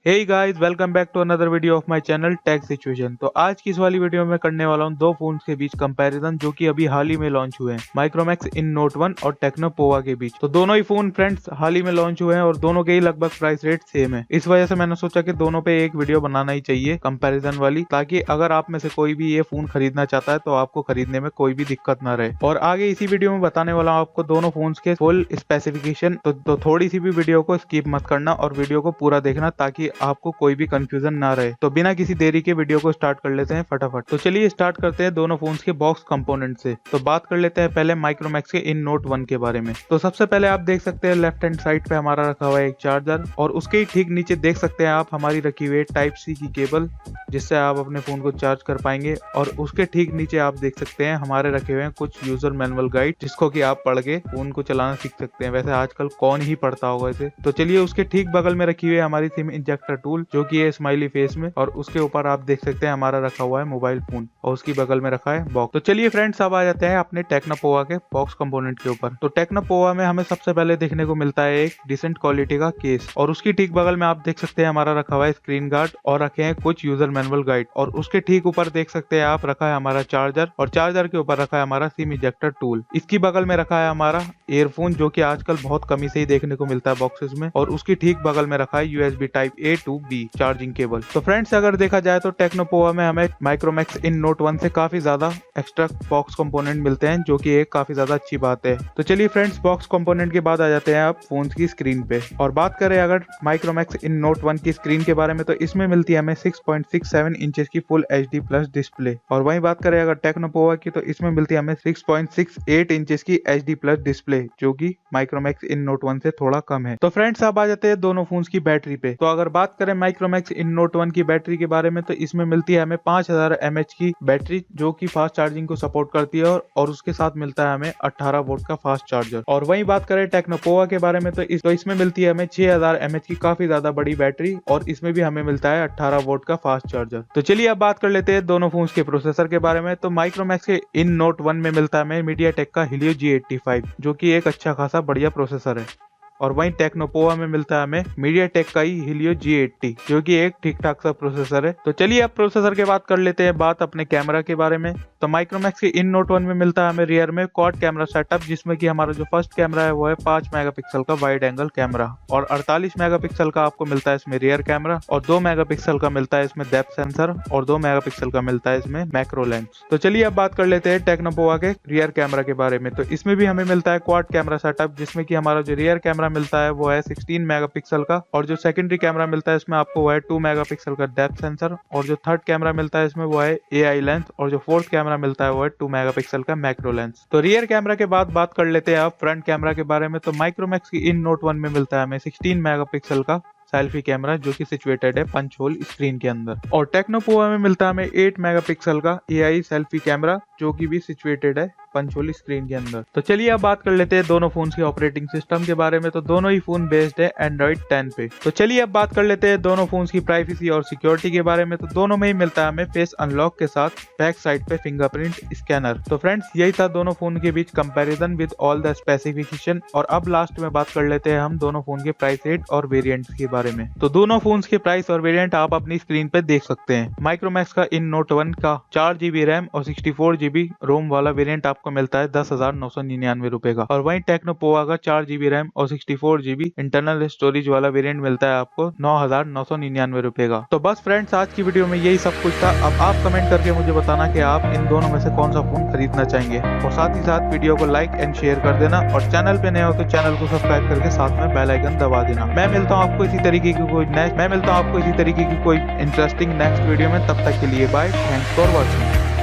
Hey guys, welcome back to another video of my channel tech situation. तो आज की इस वाली वीडियो में करने वाला हूं दो फोन्स के बीच कंपैरिजन जो कि अभी हाल ही में लॉन्च हुए हैं, माइक्रोमैक्स इन नोट 1 और टेक्नो पोवा के बीच। तो दोनों ही फोन फ्रेंड्स हाल ही में लॉन्च हुए हैं और दोनों के ही लगभग प्राइस रेट सेम है। इस वजह से मैंने सोचा कि दोनों पे एक वीडियो बनाना ही चाहिए कंपैरिजन वाली, ताकि अगर आप में से कोई भी ये फोन खरीदना चाहता है तो आपको खरीदने में कोई भी दिक्कत ना रहे। और आगे इसी वीडियो में बताने वाला हूं आपको दोनों फोन्स के फुल स्पेसिफिकेशन। तो थोड़ी सी भी वीडियो को स्किप मत करना और वीडियो को पूरा देखना ताकि आपको कोई भी कंफ्यूजन ना रहे। तो बिना किसी देरी के वीडियो को स्टार्ट कर लेते हैं फटाफट। तो चलिए स्टार्ट करते हैं दोनों फोन्स के बॉक्स कंपोनेंट से। तो बात कर लेते हैं पहले माइक्रोमैक्स के इन नोट 1 के बारे में। तो सबसे पहले आप देख सकते हैं लेफ्ट हैंड साइड पे हमारा रखा हुआ है एक चार्जर, और उसके ही ठीक नीचे देख सकते हैं आप हमारी रखी हुई है टाइप सी की केबल, जिससे आप अपने फोन को चार्ज कर पाएंगे। और उसके ठीक नीचे आप देख सकते हैं हमारे रखे हुए हैं कुछ यूजर मैनुअल गाइड, जिसको कि आप पढ़ के फोन को चलाना सीख सकते हैं। वैसे आजकल कौन ही पढ़ता होगा इसे। तो चलिए उसके ठीक बगल में रखी हुई है हमारी सिम इंजेक्टर टूल, जो कि है स्माइली फेस में, और उसके ऊपर आप देख सकते हैं हमारा रखा हुआ है मोबाइल फोन, और उसकी बगल में रखा है बॉक्स। तो चलिए फ्रेंड्स अब आ जाते हैं अपने टेक्नो पोवा के बॉक्स कंपोनेंट के ऊपर। तो टेक्नो पोवा में हमें सबसे पहले देखने को मिलता है एक डिसेंट क्वालिटी का केस, और उसकी ठीक बगल में आप देख सकते हैं हमारा रखा हुआ है स्क्रीन गार्ड और रखे हैं कुछ यूजर मैनुअल गाइड। और उसके ठीक ऊपर देख सकते हैं आप रखा है हमारा चार्जर, और चार्जर के ऊपर रखा है हमारा सिम इंजेक्टर टूल। इसकी बगल में रखा है हमारा ईयरफोन, जो कि आजकल बहुत कमी से ही देखने को मिलता है बॉक्सेस में, और उसकी ठीक बगल में रखा है USB type A to B charging cable. तो फ्रेंड्स अगर देखा जाए तो टेक्नो पोवा में हमें माइक्रोमैक्स इन नोट 1 से काफी ज्यादा एक्स्ट्रा बॉक्स कंपोनेंट मिलते हैं, जो कि एक काफी ज्यादा अच्छी बात है। तो चलिए फ्रेंड्स बॉक्स कंपोनेंट के बाद आ जाते हैं आप फोन की स्क्रीन पे। और बात करें अगर माइक्रोमैक्स इन नोट 1 की स्क्रीन के बारे में, तो इसमें मिलती है हमें 6.67 इंचेस की फुल HD प्लस डिस्प्ले। और वहीं बात करें अगर टेक्नो पोवा की, तो इसमें मिलती है हमें 6.68 इंचेस की HD प्लस डिस्प्ले, जो कि माइक्रोमैक्स इन नोट 1 से थोड़ा कम है। तो फ्रेंड्स अब आ जाते हैं दोनों फोन्स की बैटरी पे। तो अगर बात करें माइक्रोमैक्स इन नोट 1 की बैटरी के बारे में, तो इसमें मिलती है हमें 5000 mAh की बैटरी, जो कि फास्ट चार्जिंग को सपोर्ट करती है, और उसके साथ मिलता है हमें 18 वोल्ट का फास्ट चार्जर। और वहीं बात करें टेक्नो पोवा के बारे में, तो इसमें मिलती है हमें 6000 mAh की काफी ज्यादा बड़ी बैटरी, और इसमें भी हमें मिलता है 18 वोल्ट का फास्ट चार्जर। तो चलिए अब बात कर लेते हैं दोनों फोन्स के प्रोसेसर के बारे में। तो माइक्रोमैक्स के इन नोट 1 में मिलता है हमें मीडियाटेक का Helio G85, जो कि एक अच्छा खासा बढ़िया प्रोसेसर है। और वहीं टेक्नो पोवा में मिलता है हमें मीडियाटेक का ही Helio G80, जो कि एक ठीक ठाक सा प्रोसेसर है। तो चलिए अब प्रोसेसर के बात कर लेते हैं बात अपने कैमरा के बारे में। तो माइक्रोमैक्स के इन नोट 1 में मिलता है हमें रियर में क्वाड कैमरा सेटअप, जिसमें कि हमारा जो फर्स्ट कैमरा है वो है 5 मेगापिक्सल का वाइड एंगल कैमरा, और 48 मेगापिक्सल का आपको मिलता है इसमें रियर कैमरा, और 2 मेगापिक्सल का मिलता है इसमें डेप्थ सेंसर, और 2 मेगापिक्सल का मिलता है इसमें मैक्रो लेंस। तो चलिए अब बात कर लेते हैं टेक्नो पोवा के रियर कैमरा के बारे में। तो इसमें भी हमें मिलता है क्वाड कैमरा सेटअप, जिसमें कि हमारा जो रियर कैमरा मिलता है वो है 16 मेगापिक्सल का, और जो सेकेंडरी कैमरा मिलता है इसमें आपको वो है 2 मेगापिक्सल का डेप्थ सेंसर, और जो थर्ड कैमरा मिलता है इसमें वो है AI लेंस, और जो फोर्थ कैमरा मिलता है वो है 2 मेगापिक्सल का मैक्रो लेंस। तो रियर कैमरा के बाद बात कर लेते हैं आप फ्रंट कैमरा के बारे में। तो माइक्रोमैक्स की इन नोट 1 में मिलता है हमें 16 मेगापिक्सल का सेल्फी कैमरा, जो कि सिचुएटेड है पंच होल स्क्रीन के अंदर। और टेक्नो पोवा में मिलता है हमें 8 मेगापिक्सल का AI सेल्फी कैमरा, जो कि भी सिचुएटेड है पंच होल स्क्रीन के अंदर। तो चलिए अब बात कर लेते हैं दोनों फोन्स के ऑपरेटिंग सिस्टम के बारे में। तो दोनों ही फोन बेस्ड है Android 10 पे। तो चलिए अब बात कर लेते हैं दोनों फोन्स की प्राइवेसी और सिक्योरिटी के बारे में। तो दोनों में ही मिलता है हमें फेस अनलॉक के साथ बैक साइड पे फिंगरप्रिंट स्कैनर। तो फ्रेंड्स यही था दोनों फोन के बीच comparison with all the specification. और अब लास्ट में बात कर लेते हैं हम दोनों फोन के प्राइस रेट और वेरिएंट्स के बारे में। तो दोनों फोन्स के प्राइस और वेरिएंट आप अपनी स्क्रीन पे देख सकते हैं। माइक्रोमैक्स का इन नोट 1 का 4GB रैम और 64GB रोम वाला वेरिएंट आपको मिलता है 10,999 रुपए का। और वहीं टेक्नो पोवा का 4GB रैम और 64GB इंटरनल स्टोरेज वाला वेरिएंट मिलता है आपको 9,999 रुपए का। तो बस फ्रेंड्स आज की वीडियो में यही सब कुछ था। अब आप कमेंट करके मुझे बताना कि आप इन दोनों में से कौन सा फोन खरीदना चाहेंगे, और साथ ही साथ वीडियो को लाइक एंड शेयर कर देना, और चैनल पे नए हो तो चैनल को सब्सक्राइब करके साथ में बेल आइकन दबा देना। मैं मिलता हूँ आपको इसी तरीके की कोई इंटरेस्टिंग नेक्स्ट वीडियो में। तब तक के लिए बाय, थैंक्स फॉर वॉचिंग।